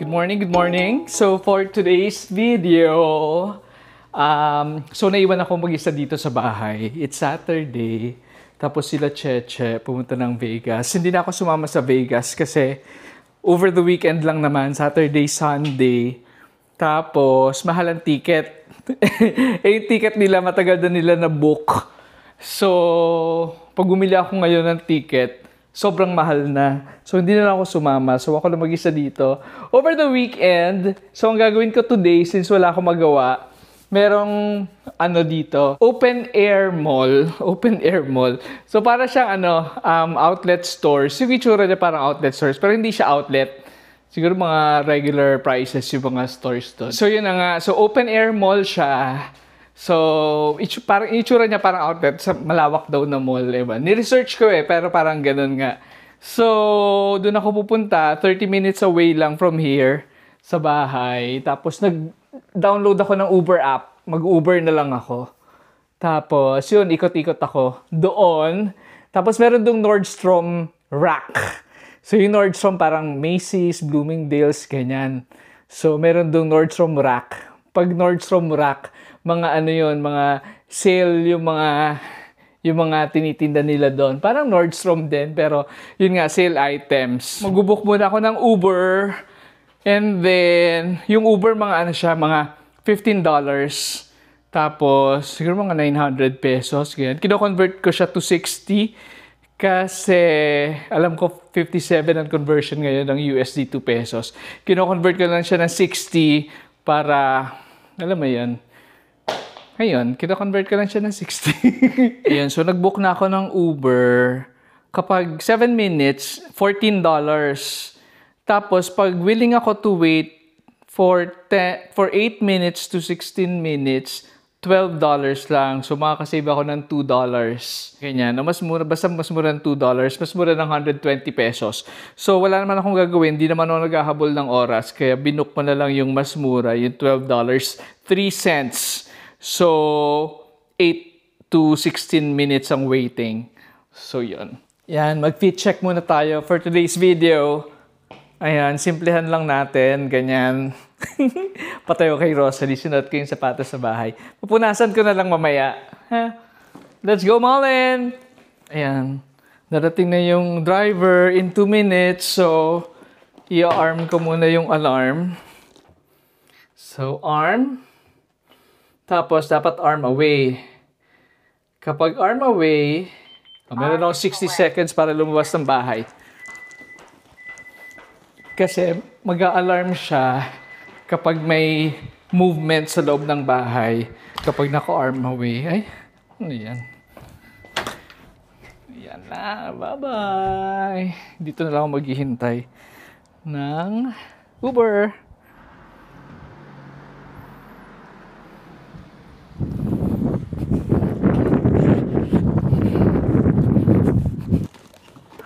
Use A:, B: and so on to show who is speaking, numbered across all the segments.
A: morning, good morning. So for today's video, naiwan ako mag-isa dito sa bahay. It's Saturday. Tapos sila Cheche pumunta ng Vegas. Hindi na ako sumama sa Vegas kasi over the weekend lang naman, Saturday, Sunday. Tapos mahal ang ticket. Yung ticket nila, matagal na nila na book. So, pag bumili ako ngayon ng ticket, sobrang mahal na. So, hindi na lang ako sumama. So, ako na mag-isa dito. Over the weekend, so ang gagawin ko today, since wala akong magawa, merong dito, open air mall. Open air mall. So, para siyang outlet stores. Yung itsura niya parang outlet stores, pero hindi siya outlet. Siguro mga regular prices yung mga stores doon. So, yun na nga. So, open air mall siya. So, parang itsura niya parang outlet sa malawak daw na mall. Diba? Ni-research ko pero parang ganun nga. So, doon ako pupunta. 30 minutes away lang from here sa bahay. Tapos, nag-download ako ng Uber app. Mag-Uber na lang ako. Tapos, yun, ikot-ikot ako doon. Tapos, meron doong Nordstrom Rack. So, yung Nordstrom parang Macy's, Bloomingdale's, ganyan. So, meron doong Nordstrom Rack. Pag Nordstrom Rack, mga mga sale yung mga tinitinda nila doon. Parang Nordstrom din, pero yun nga, sale items. Mag-book muna ako ng Uber. And then, yung Uber, mga mga $15. Tapos, siguro mga 900 pesos. Ganyan. Kino-convert ko siya to 60. Kasi, alam ko, 57 ang conversion ngayon ng USD to pesos. Kino-convert ko lang siya ng 60 para, alam mo yan, ayun, kino-convert ko lang siya ng 60. Ayun, so nag-book na ako ng Uber. Kapag 7 minutes, $14. Tapos, pag willing ako to wait for 8 minutes to 16 minutes, $12 lang. So, makakasave ako ng $2. Ganyan. Mas mura, basta mas mura ng $2. Mas mura ng 120 pesos. So, wala naman akong gagawin. Hindi naman ako naghahabol ng oras. Kaya, binook ko na lang yung mas mura, yung $12.03. So, 8 to 16 minutes ang waiting. So, yun. Yan, mag-fit check muna tayo for today's video. Ayan, simplehan lang natin. Ganyan. Patayo kay Rosalie. Sinot ko yung sapatos sa bahay. Pupunasan ko na lang mamaya. Ha? Let's go, Malin! Ayan. Darating na yung driver in 2 minutes. So, i-arm ko muna yung alarm. So, arm. Tapos, dapat arm away. Kapag arm away, meron ako 60 seconds para lumabas ng bahay. Kasi, mag-a-alarm siya kapag may movement sa loob ng bahay. Kapag naka-arm away. Ay, ano yan? Yan na. Bye-bye. Dito na lang ako maghihintay ng Uber.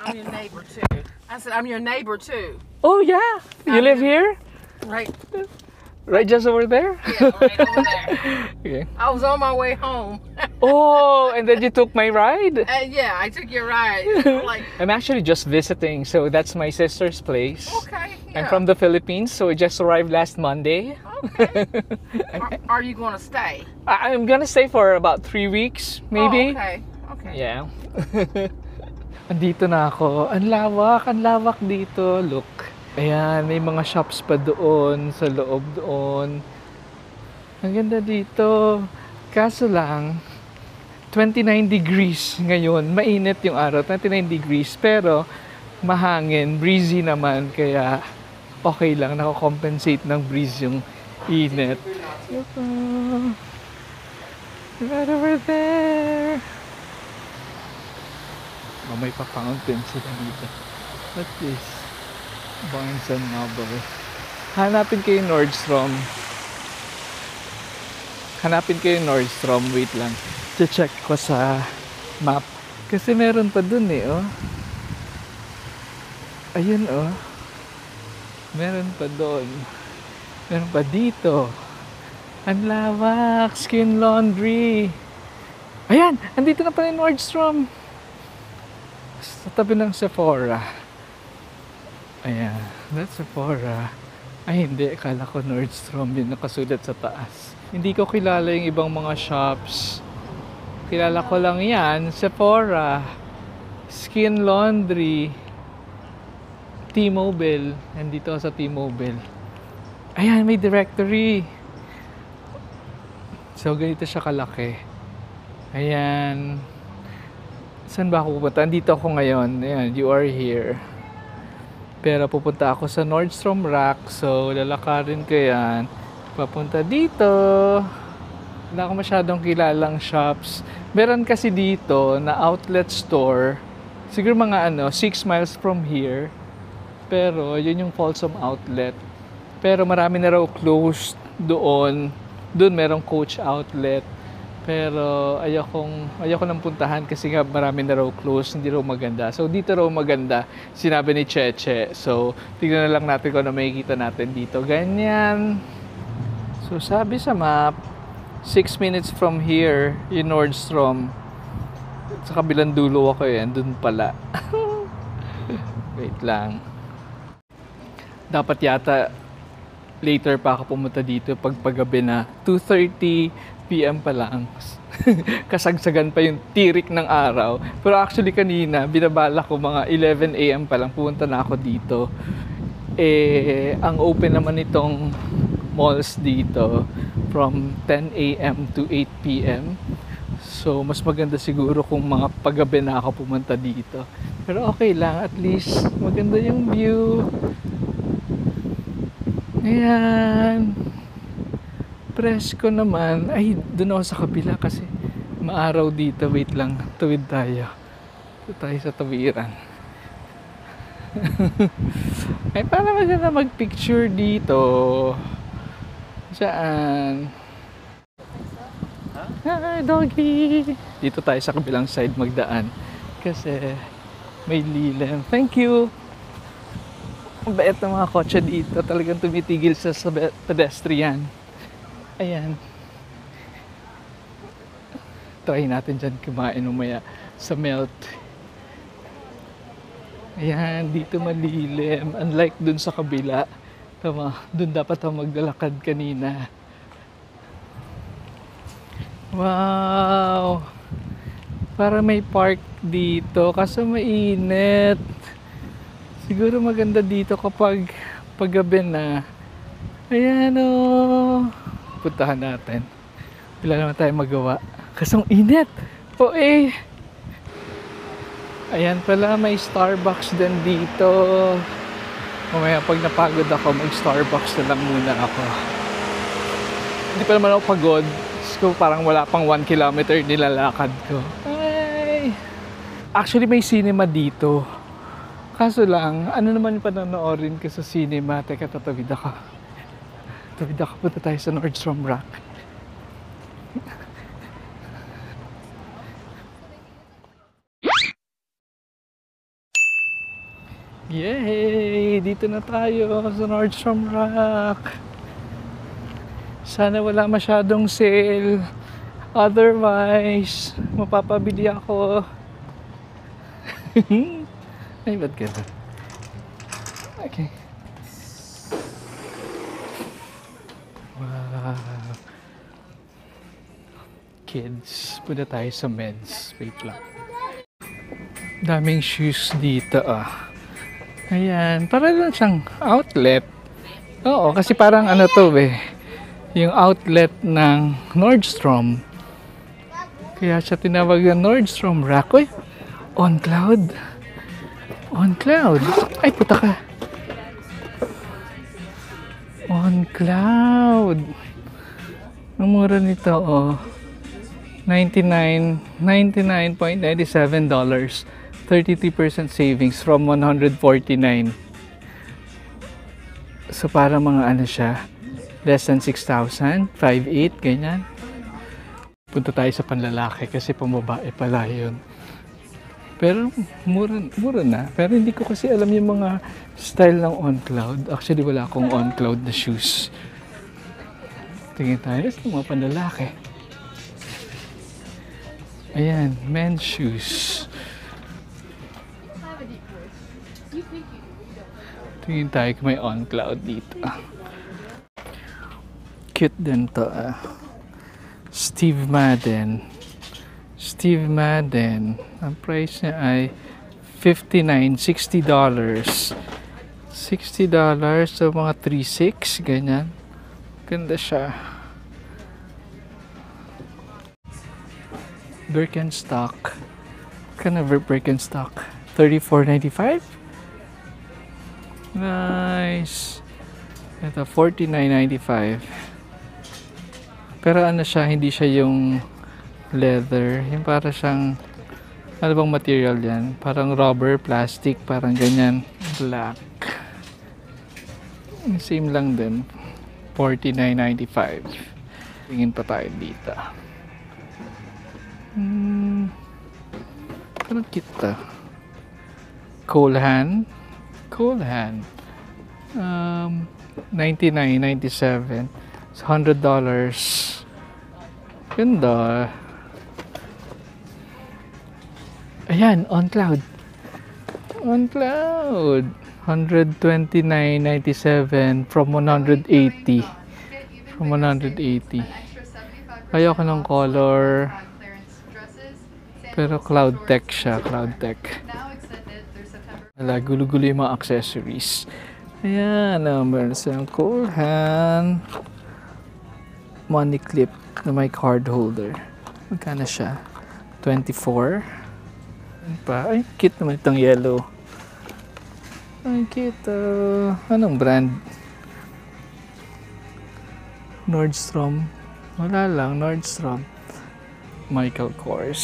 B: I'm your neighbor too. I said, I'm your neighbor too.
A: Oh, yeah. You live here?
B: Right.
A: Right just over there?
B: Yeah, right over there.
A: Okay.
B: I was on my way home.
A: Oh, and then you took my ride?
B: Yeah, I took your ride.
A: I'm actually just visiting, so that's my sister's place.
B: Okay. Yeah.
A: I'm from the Philippines, so I just arrived last Monday.
B: Okay. Are you going to stay?
A: I'm gonna stay for about 3 weeks, maybe.
B: Oh, okay. Okay.
A: Yeah. Andito na ako. Ang lawak dito. Look. Ayan, may mga shops pa doon, sa loob doon. Ang ganda dito. Kaso lang, 29 degrees ngayon. Mainit yung araw, 29 degrees. Pero, mahangin, breezy naman. Kaya, okay lang. Nakakompensate ng breeze yung init. Right over there. Oh, may pa-fountain sila dito. What's this? Barnes & Noble. Hanapin kayo Nordstrom. Wait lang. Check ko sa map. Kasi meron pa dun oh. Ayun oh. Meron pa doon. Meron pa dito. Ang lawak. Skin laundry. Ayan! Andito na pala yung Nordstrom. Sa tabi ng Sephora. Ayan. That's Sephora. Ay hindi, akala ko Nordstrom yung nakasulat sa taas. Hindi ko kilala yung ibang mga shops. Kilala ko lang yan, Sephora, Skin Laundry, T-Mobile. Nandito sa T-Mobile. Ayan, may directory. So, ganito siya kalaki. Ayan. Saan ba ako pupunta? Andito ako ngayon. Ayan, you are here. Pero pupunta ako sa Nordstrom Rack. So, lalakarin ko yan. Papunta dito. Wala ko masyadong kilalang shops. Meron kasi dito na outlet store. Siguro mga 6 miles from here. Pero, yun yung Folsom Outlet. Pero marami na raw closed doon. Doon merong Coach Outlet. Pero ayoko nang puntahan kasi nga marami na raw close, hindi raw maganda. So dito raw maganda, sinabi ni Cheche. So tignan na lang natin kung ano makikita natin dito. Ganyan. So sabi sa map, 6 minutes from here, in Nordstrom. Sa kabilang dulo ako yan, dun pala. Wait lang. Dapat yata later pa ako pumunta dito pag paggabi na. 2:30 PM pa lang. Kasagsagan pa yung tirik ng araw. Pero actually kanina, binabala ko mga 11 AM pa lang, pumunta na ako dito. Ang open naman itong malls dito from 10 AM to 8 PM. So, mas maganda siguro kung mga paggabi na ako pumunta dito. Pero okay lang, at least maganda yung view. Ayan. Presko naman. Ay, doon ako sa kabila kasi maaraw dito. Wait lang, tuwid tayo. Ito tayo sa tawiran. Ay, para maganda mag-picture dito. Saan? Hi, doggy! Dito tayo sa kabilang side magdaan. Kasi may lilim. Thank you! Ang bait ng mga kotse dito. Talagang tumitigil sa pedestrian. Ayan. Try natin dyan kumain umaya sa Melt. Ayan, dito malilim. Unlike dun sa kabila. Tama, dun dapat ako maglalakad kanina. Wow! Para may park dito. Kaso mainit. Siguro maganda dito kapag paggabi na. Ayan o. Puntahan natin. Wala naman tayo magawa. Kasong init. O Ayan pala, may Starbucks din dito. Mamaya pag napagod ako, mag-Starbucks na lang muna ako. Hindi pa naman ako pagod. So parang wala pang 1 kilometer nilalakad ko. Ay! Actually may cinema dito. Kaso lang, ano naman yung panonoorin ko sa cinema? Teka, tatawid ako. Punta tayo sa Nordstrom Rack. Yay! Dito na tayo sa Nordstrom Rack. Sana wala masyadong sale. Otherwise, mapapabili ako. Ay, ba't gano'n? Okay. Wow. Kids. Punta tayo sa men's. Wait lang. Daming shoes dito Ayan. Para lang siyang outlet. Oo, kasi parang ano to yung outlet ng Nordstrom. Kaya siya tinawag na Nordstrom Rack. Uy, on cloud. On cloud. Ay, puta ka. On cloud. Ang mura nito, $99.97. 33% savings from 149. So, para mga ano siya, less than 6,000, 5,800, ganyan. Punta tayo sa panlalaki kasi pambabae pala yun. Pero mura na. Pero hindi ko kasi alam yung mga style ng On Cloud. Actually, wala akong On Cloud na shoes. Tingin tayo sa mga panlalaki. Ayan, men's shoes. Tingin tayo kung may on cloud dito. Cute din to ah. Steve Madden. Steve Madden. Ang price niya ay $59, $60. $60, so mga 3.6, ganyan. Ganda siya. Birkenstock. Kind of Birkenstock. $34.95. Nice. Ito, $49.95. Pero ano siya, hindi siya yung leather. Yung para siyang, ano bang material yan? Parang rubber, plastic, parang ganyan. Black. Same lang din. $49.95. Tingin pa tayo dito. Parang kita. Cole Haan. $99.97. It's $100. Ganda. Ayan, on cloud. $129.97 from 180. Ayoko ng color. Pero Cloud Tech siya. Wala, gulo-gulo yung mga accessories. Ayan, meron silang Cole Haan money clip na may card holder. Magkano siya? $24. Ay, cute naman itong yellow. Ay, cute. Anong brand? Nordstrom. Wala lang, Nordstrom. Michael Kors.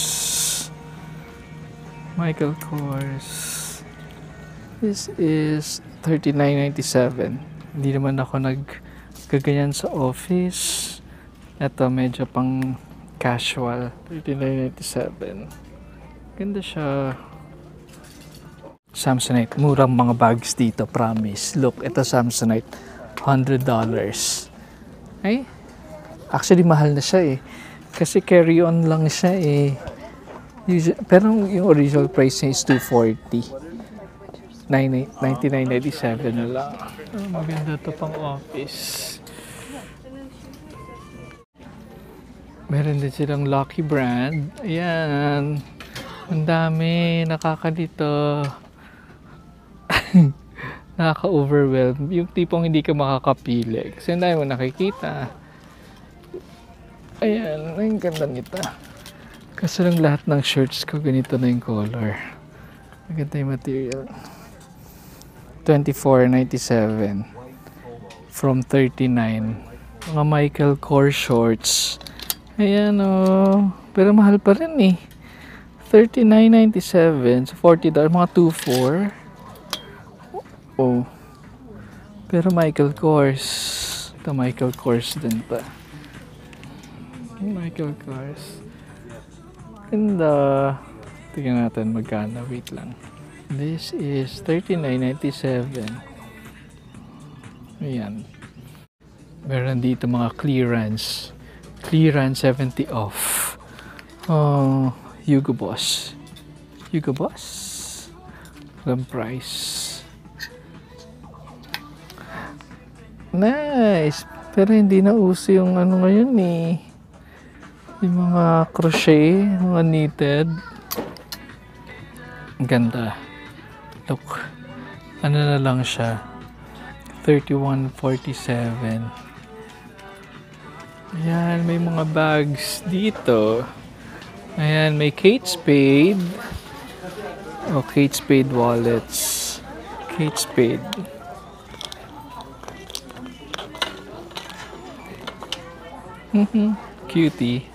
A: This is $39.97. Hindi naman ako naggaganyan sa office. Ito medyo pang casual. $39.97. Ganda siya. Samsonite. Murang mga bags dito, promise. Look, ito Samsonite. $100. Ay, actually mahal na siya eh. Kasi carry-on lang siya eh. Pero yung original price niya is $240. $99.97 na lang. Maganda to pang office. Meron din silang Lucky brand. Ayan. Ang dami. Nakakalito. Nakaka-overwhelm. Yung tipong hindi ka makakapili. Kasi ang dami mo nakikita. Ayan. Ang ganda nito. Kasi lang lahat ng shirts ko ganito na yung color. Maganda yung material. $24.97 from $39. Mga Michael Kors shorts. Ayan o. Pero mahal pa rin eh. $39.97. So $40. Mga 2.4. Oh. Pero Michael Kors. Ito Michael Kors din pa. Michael Kors. Ganda. Tingnan natin magkano. Wait lang. This is $39.97. Ayan. Meron dito mga clearance. Clearance 70 off. Oh, Hugo Boss. Walang price. Nice. Pero hindi na uso yung ano ngayon eh. Yung mga crochet, mga knitted. Ganda. Look. Ano na lang siya. $31.47. Ayan, may mga bags dito. Ayan, may Kate Spade. Oh, Kate Spade wallets. Kate Spade. Cutie.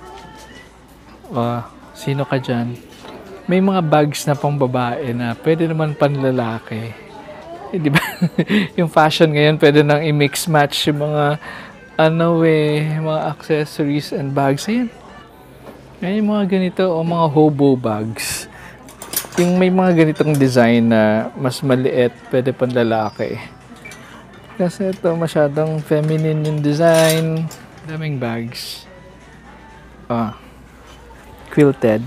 A: Sino ka dyan? May mga bags na pang babae na pwede naman panlalaki. Eh, di ba? Yung fashion ngayon, pwede nang i-mix match yung mga mga accessories and bags. Ayan. Ayan yung mga ganito o mga hobo bags. Yung may mga ganitong design na mas maliit, pwede panlalaki. Kasi ito masyadong feminine yung design. Daming bags. Quilted.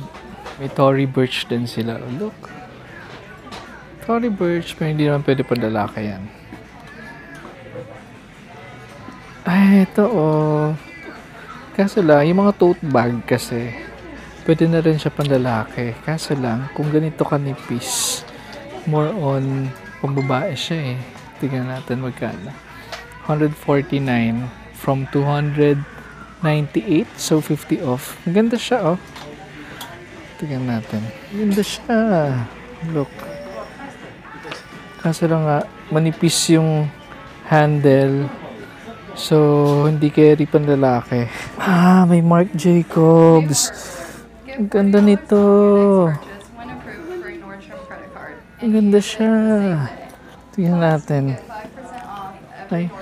A: May Tory Burch din sila. Look. Tory Burch, pero hindi naman pwede panlalaki yan. Ito oh. Kaso lang, yung mga tote bag kasi, pwede na rin siya panlalaki. Kaso lang, kung ganito kanipis, more on pambabae siya eh. Tingnan natin magkano. 149 from 298, so 50 off. Maganda siya oh. Tingnan natin. Maganda siya. Look. Kaso lang nga, manipis yung handle. So, hindi carry panlalaki. Ah, may Marc Jacobs. Ang ganda nito. Ang ganda siya. Tingnan natin. Ay.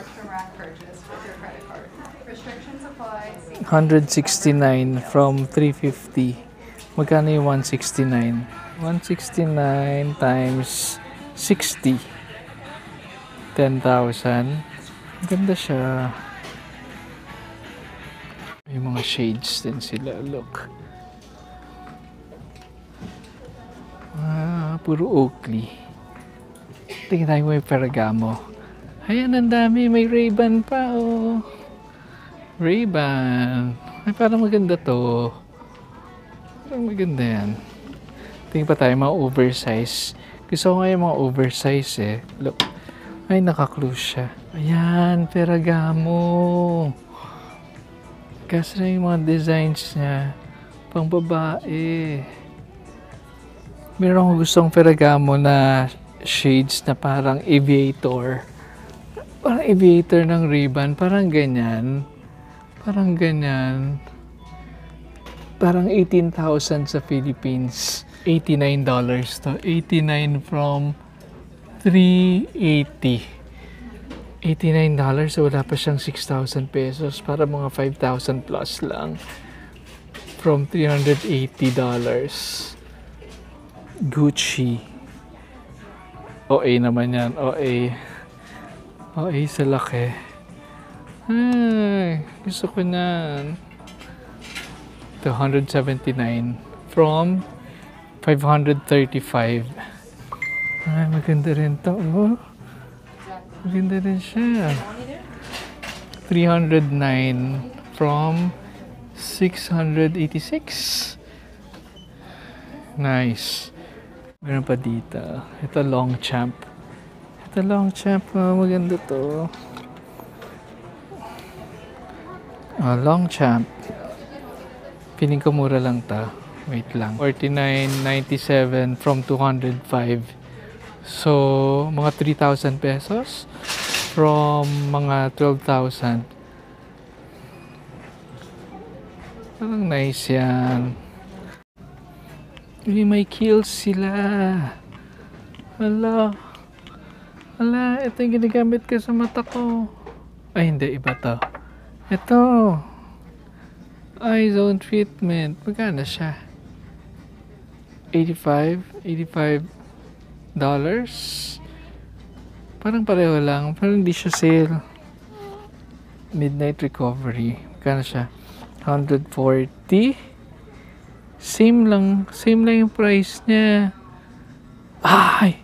A: 169 from 350. Magkano yung 169? 169 times 60. 10,000. Ganda siya. May mga shades din sila. Look. Ah, puro Oakley. Tingnan tayo may Ferragamo. Ayan, ang dami. May Ray-Ban pa, oh. Ray-Ban. Ay, parang maganda to. Parang maganda yan. Tingnan pa tayo mga oversize. Gusto ko nga yung mga oversize eh. Look. Ay, naka-close siya. Ayan, Ferragamo. Kasi na yung mga designs niya. Pang babae. Meron akong gustong Ferragamo na shades na parang aviator. Parang aviator ng Ray-Ban. Parang ganyan. Parang ganyan. Parang 18,000 sa Philippines. $89 to. 89 from 380. $89, so wala pa siyang 6,000 pesos. Para mga 5,000 plus lang. From $380. Gucci. OA naman yan. OA. OA sa laki. Ay, gusto ko na. 179 from 535. Ay, maganda rin to. Oh. Maganda rin siya. 309 from 686. Nice. Meron pa dito. Ito Longchamp. Ito Longchamp. Oh, maganda to. Oh, Longchamp. Piling ko mura lang ta. Wait lang. 49.97 from 205. So, mga 3,000 pesos from mga 12,000. Parang nice yan. May kills sila. Hala. Hala, ito yung ginagamit ko sa mata ko. Ay, hindi. Iba to. Ito. Eye zone treatment. Magkano siya? 85 dollars. Parang pareho lang. Parang hindi siya sale. Midnight recovery. Magkano siya? 140. Same lang yung price niya. Ay!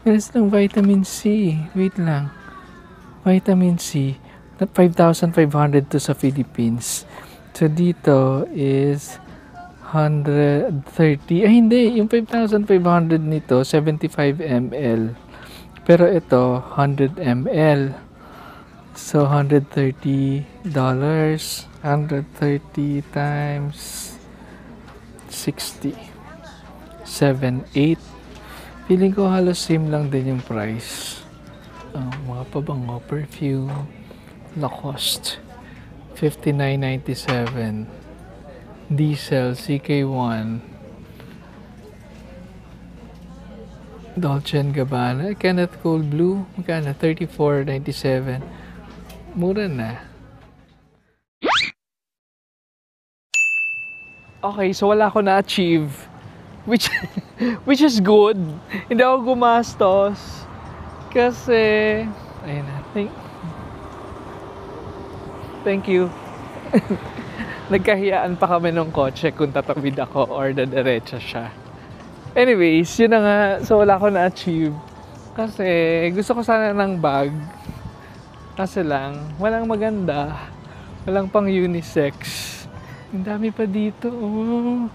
A: Meron silang vitamin C. Wait lang. Vitamin C. 5,500 to sa Philippines. So dito is 130. Ay hindi, yung 5,500 nito 75 ml. Pero ito 100 ml. So $130. 130 times 60. 7.8. Feeling ko halos same lang din yung price. Mga pabango, perfume, Lacoste. 59.97. Diesel, CK1, Dolce & Gabbana, Kenneth Cold Blue, magkano? 34.97. Mura na. Okay, so wala ko na-achieve. Which is good. Hindi ako gumastos. Kasi, ayun na. Thank you. Nagkahiyaan pa kami ng kotse kung tatawid ako or dadiretso siya. Anyways, yun na nga. So, wala ko na-achieve. Kasi, gusto ko sana ng bag. Kaso lang, walang maganda. Walang pang unisex. Ang dami pa dito. Oh.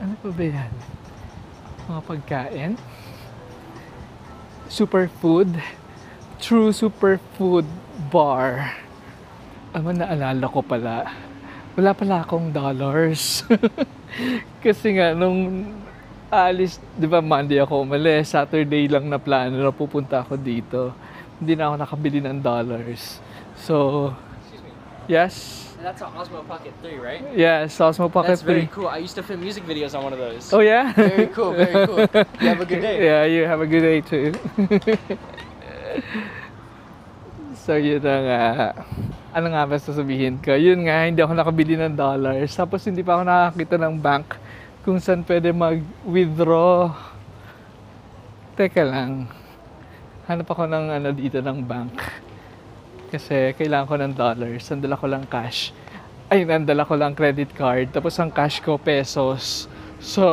A: Ano pa ba yan? Mga pagkain. Superfood. True Superfood Bar. Naalala ko pala. Wala pala akong dollars. Kasi nga, nung alis, di ba Monday ako umalis, Saturday lang na plano na pupunta ako dito. Hindi na ako nakabili ng dollars. So,
C: Excuse me.
A: yes.
C: That's an Osmo Pocket 3, right?
A: Yes, Osmo Pocket
C: That's very
A: 3.
C: cool. I used to film music videos on one of those.
A: Oh yeah?
C: Very cool, very cool. You have a good day.
A: Yeah, you have a good day too. So yun na nga. Ano nga ba sasabihin ko? Yun nga, hindi ako nakabili ng dollars. Tapos hindi pa ako nakakita ng bank kung saan pwede mag-withdraw. Teka lang. Hanap ako ng dito ng bank. Kasi kailangan ko ng dollars. Nandala ko lang cash. Ay, nandala ko lang credit card. Tapos ang cash ko, pesos. So,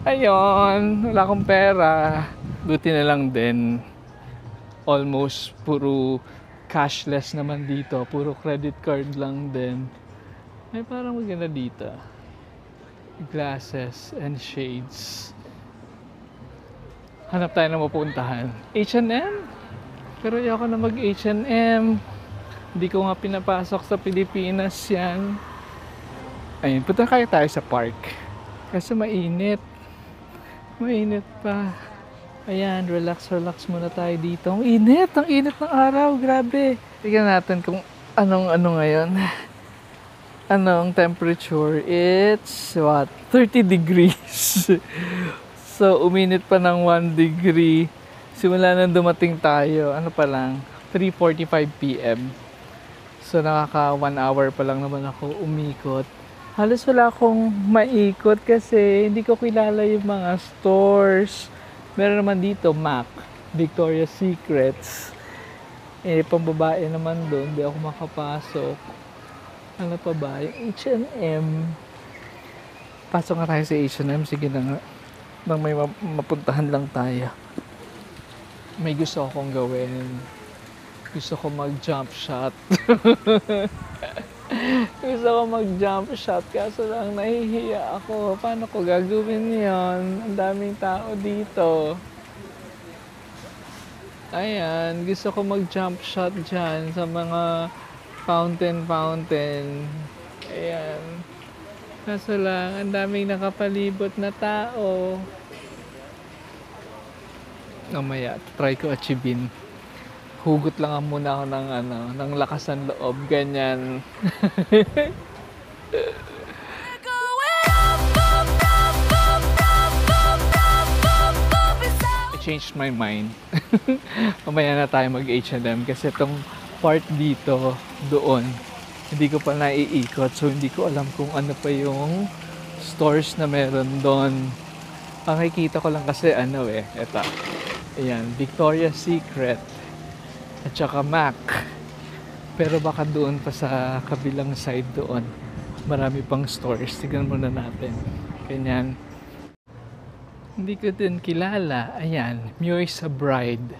A: ayun. Wala akong pera. Buti na lang din. Almost puro cashless naman dito. Puro credit card lang din. May parang maganda dito. Glasses and shades. Hanap tayo na mapuntahan. H&M? Pero ayoko na mag H&M. Hindi ko nga pinapasok sa Pilipinas yan. Ayun, punta kaya tayo sa park. Kasi mainit. Mainit pa. Ayan, relax muna tayo dito. Ang init ng araw. Grabe. Tignan natin kung anong ngayon. Anong temperature? It's what? 30 degrees. So, uminit pa ng 1 degree. Simula nang dumating tayo, ano pa lang, 3:45 p.m. So, nakaka 1 hour pa lang naman ako umikot. Halos wala akong maikot kasi hindi ko kilala yung mga stores. Meron naman dito, MAC, Victoria's Secrets. Pambabae naman doon, hindi ako makapasok. Ano pa ba? Yung H&M. Pasok nga tayo sa H&M, sige na nga. Nang may mapuntahan lang tayo. May gusto akong gawin. Gusto ko mag-jump shot. Gusto ko mag-jump shot kaso lang nahihiya ako. Paano ko gagawin yon? Ang daming tao dito. Ayan, gusto ko mag-jump shot dyan sa mga fountain. Ayan. Kaso lang, ang daming nakapalibot na tao. Mamaya, try ko achievin. Hugot lang muna ako ng lakasan loob, ganyan. I changed my mind. Mamaya na tayo mag H&M kasi itong part dito, doon, hindi ko pa naiikot. So, hindi ko alam kung ano pa yung stores na meron doon. Ang nakikita ko lang kasi eto. Ayan, Victoria's Secret at saka MAC. Pero baka doon pa sa kabilang side doon, marami pang stores. Tignan muna natin. Ganyan. Hindi ko din kilala. Ayan, Mioisa Bride.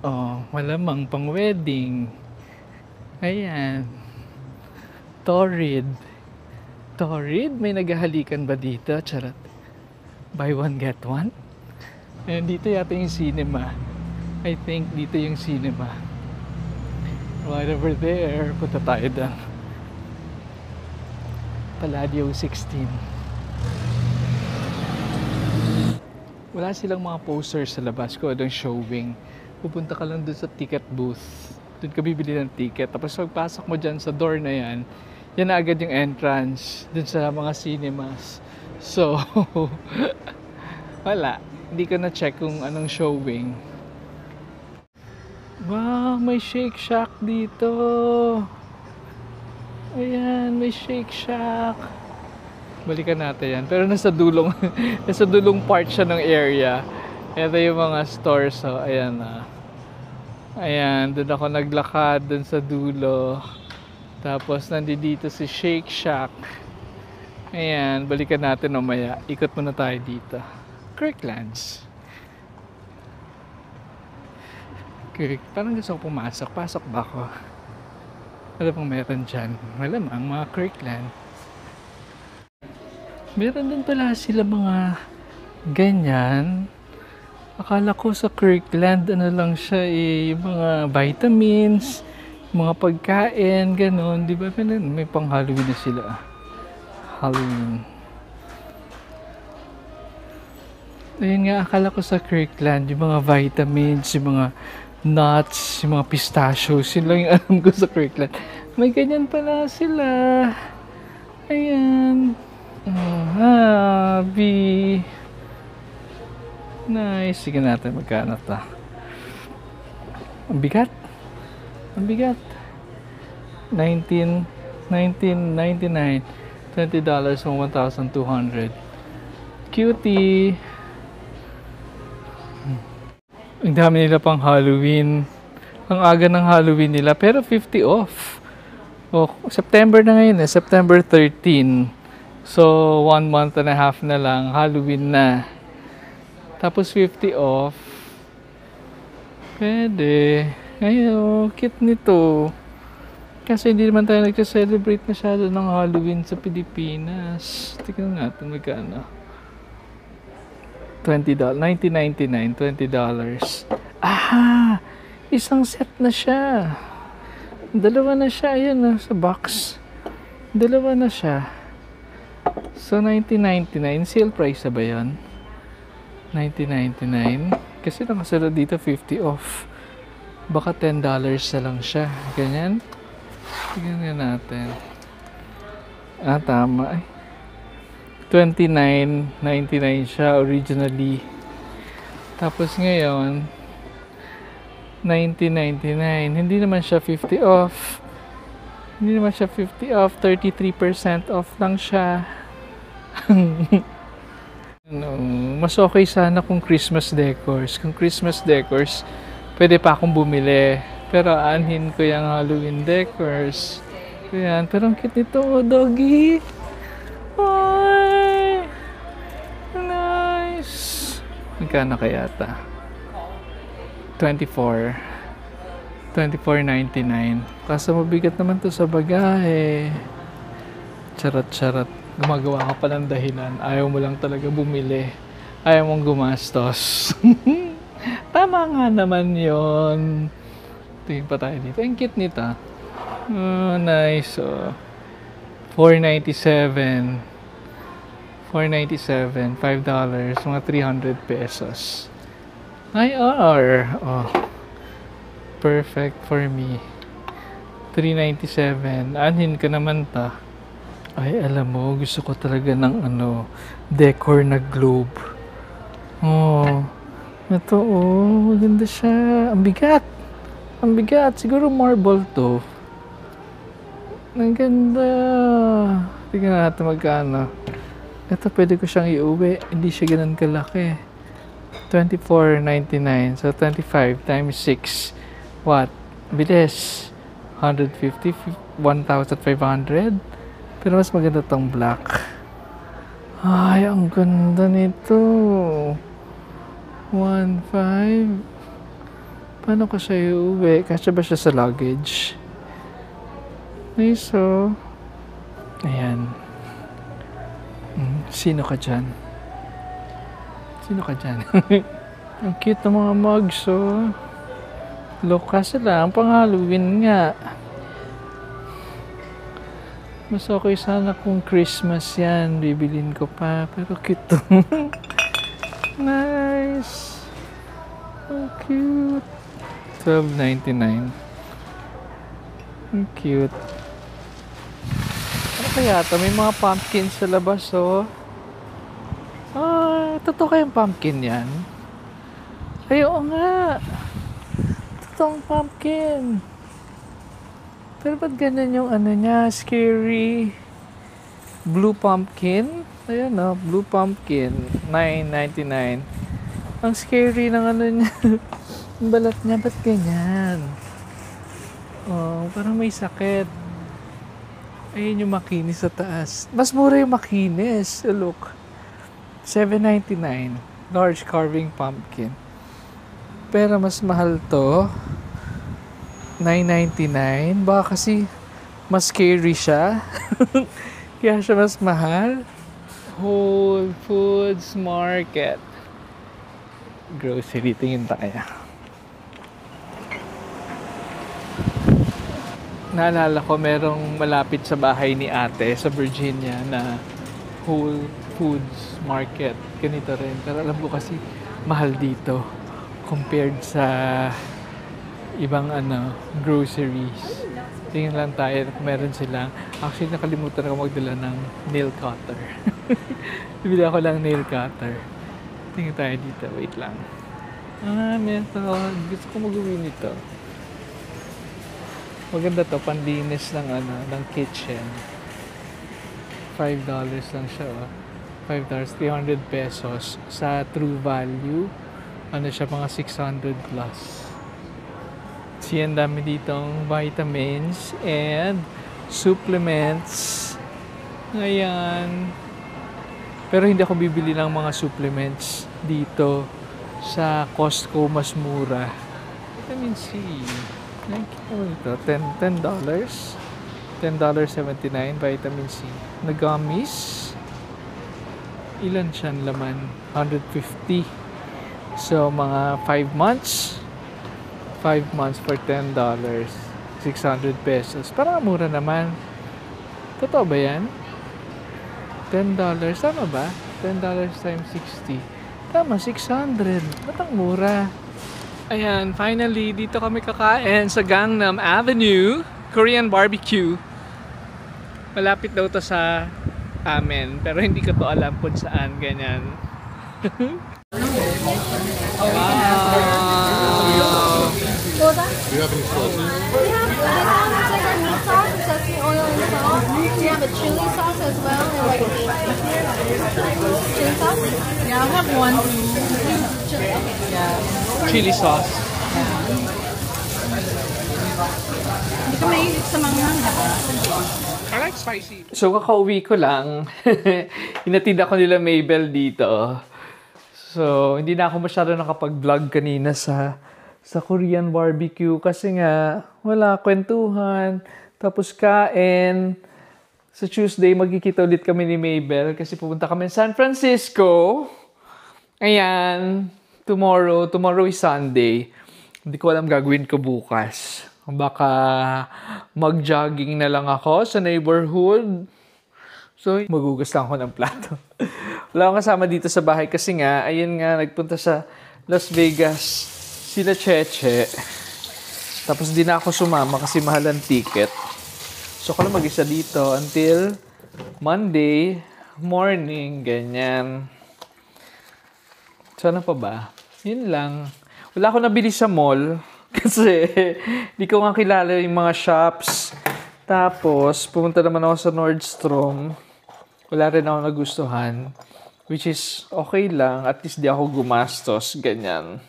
A: Oh, malamang pang wedding. Ayan. Torrid. May naghahalikan ba dito? Charot. Buy one, get one? And dito yata yung cinema. I think dito yung cinema. Right over there. Punta tayo doon. Palladio 16. Wala silang mga posters sa labas ko. Doon showing. Pupunta ka lang doon sa ticket booth. Doon ka bibili ng ticket. Tapos pagpasok mo dyan sa door na yan, yan na agad yung entrance. Doon sa mga cinemas. So, wala. Hindi ko na-check kung anong showing. Wow, may Shake Shack dito. Ayan, may Shake Shack. Balikan natin yan. Pero nasa dulong, nasa dulong part siya ng area. Ito yung mga stores. So, ayan na. Ayan, doon ako naglakad doon sa dulo. Tapos, nandito si Shake Shack. Ayan, balikan natin mamaya. Ikot muna tayo dito. Kirkland's. Parang gusto ko pumasok. Pasok ba ako? Ano pang meron dyan? Malamang mga Kirkland. Meron din pala sila mga ganyan. Akala ko sa Kirkland, ano lang siya yung mga vitamins, mga pagkain, ganun. Di ba? May pang Halloween na sila. Halloween. Ayun nga, akala ko sa Kirkland, yung mga vitamins, yung mga nuts, yung mga pistachios, yun lang yung alam ko sa Kirkland. May ganyan pala sila. Ayan. Happy. Nice. Sige natin magkano to. Ang bigat. Ang bigat. $19.99. $20 from 1,200. Cutie. Ang dami nila pang Halloween. Ang aga ng Halloween nila. Pero 50 off. Oh, September na ngayon eh. September 13. So, 1 month and a half na lang. Halloween na. Tapos 50 off. Pwede. Ayun, cute nito. Kasi hindi naman tayo nag-celebrate masyado ng Halloween sa Pilipinas. Tignan natin magkano. $20. $19.99. $20. Ah! Isang set na siya. Dalawa na siya. Ayan sa box. Dalawa na siya. So, $19.99. Sale price na ba yun? $19.99. Kasi nakasunod dito 50 off. Baka $10 na lang siya. Ganyan. Tignan natin. Ah, tama. Ay. $29.99 siya originally. Tapos ngayon, $19.99. Hindi naman siya 50 off. Hindi naman siya 50 off. 33% off lang siya. Mas okay sana kung Christmas decors. Kung Christmas decors, pwede pa akong bumili. Pero aanhin ko yung Halloween decors. Ayan. Pero ang cute nito, doggy. Ay! Nice! Magkano kaya ata? $24.99. Kaso mabigat naman to sa bagahe. Charot-charot. Gumagawa ka pa ng dahilan. Ayaw mo lang talaga bumili. Ayaw mong gumastos. Tama nga naman yon. Tingin pa tayo dito. Ang cute nito. Oh, nice. Oh. $4.97. $5, mga 300 pesos. IR. Oh. Perfect for me. $3.97. Anhin ka naman ta. Ay, alam mo, gusto ko talaga ng decor na globe. Oh. Ito, oh. Maganda siya. Ang bigat. Ang bigat. Siguro marble to. Ang ganda. Tingnan natin magkano. Ito, pwede ko siyang iuwi. Hindi siya ganun kalaki. $24.99. So, 25 times 6. What? Bilis. 150, 1,500. Pero mas maganda tong black. Ay, ang ganda nito. 1.5. Paano ko siya iuwi? Kasya ba siya sa luggage? Nice, oh. Ayan. Sino ka dyan? Sino ka dyan? Ang cute ng mga mugs, oh. Look, kasi lang, pang Halloween nga. Mas okay sana kung Christmas yan. Bibilin ko pa. Pero cute to. Nice. So cute. $12.99. Ang cute. Ano kaya ito? May mga pumpkins sa labas, oh. Ah, totoo kayang pumpkin yan? Ay, oo nga. Totoong pumpkin. Pero ba't ganun yung niya? Scary. Blue pumpkin. Ayan, oh. Blue pumpkin. $9.99. Ang scary ng niya. Ang balat niya. Ba't ganyan? Oh, parang may sakit. Ayun yung makinis sa taas. Mas mura yung makinis. Look. $7.99. Large carving pumpkin. Pero mas mahal to. $9.99. Baka kasi mas scary siya. Kaya siya mas mahal. Whole Foods Market. Grocery, tingin tayo. Naalala ko merong malapit sa bahay ni ate sa Virginia na Whole Foods Market. Ganito rin. Pero alam ko kasi mahal dito compared sa ibang groceries. Tingin lang tayo kung meron silang. Actually, nakalimutan ako magdala ng nail cutter. Bibili ako lang nail cutter. Tingin tayo dito. Wait lang. Meron. Gusto ko mag-uwi nito. Maganda to. Panlinis ng kitchen. $5 lang siya. $5, 300 pesos. Sa True Value, siya, mga 600 plus. Siya, ang dami ditong vitamins and supplements. Ayan. Pero hindi ako bibili ng mga supplements dito sa Costco, mas mura. Vitamin C. $10. $10.79 vitamin C. Na gummies. Ilan siyang laman? 150. So, mga 5 months. 5 months for $10. 600 pesos. Parang mura naman. Totoo ba yan? $10. Tama ba? $10 times 60. Tama, 600. Ba't ang mura? Ayan, finally, dito kami kakain sa Gangnam Avenue. Korean barbecue. Malapit daw to sa amin. Pero hindi ko to alam kung saan. Ganyan.
D: Do you have any sauce? We have like our meat sauce, sesame oil and salt. We have a chili sauce as well, and like chili sauce.
B: Yeah, I'll have one.
D: Chili, okay. Yeah.
A: Chili sauce.
B: Hindi ka mahilig sa manghang.
A: I like spicy. So, kakauwi ko lang. Inatid ako nila Mabel dito. So, hindi na ako masyado nakapag-vlog kanina sa Korean barbecue kasi nga wala kwentuhan, tapos kain. Sa Tuesday magkikita ulit kami ni Mabel kasi pupunta kami sa San Francisco. Ayan, tomorrow is Sunday. Hindi ko alam gagawin ko bukas. Baka mag-jogging na lang ako sa neighborhood. So, magugas lang ako ng plato. Wala akong kasama dito sa bahay kasi nga, ayun nga, nagpunta sa Las Vegas sila Cheche. Tapos di na ako sumama kasi mahal ang ticket. So, ako lang mag-isa dito until Monday morning, ganyan. So, ano pa ba? Yun lang. Wala ako nabili sa mall kasi di ko nga kilala yung mga shops. Tapos, pumunta naman ako sa Nordstrom. Wala rin ako nagustuhan. Which is okay lang. At least di ako gumastos. Ganyan.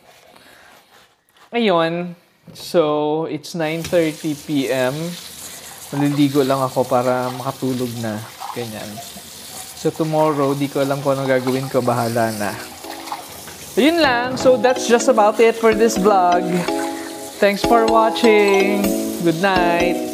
A: Ayun. So, it's 9:30 p.m. Maliligo lang ako para makatulog na. Ganyan. So, tomorrow, di ko alam kung anong gagawin ko. Bahala na. Ayun lang. So, that's just about it for this vlog. Thanks for watching. Good night.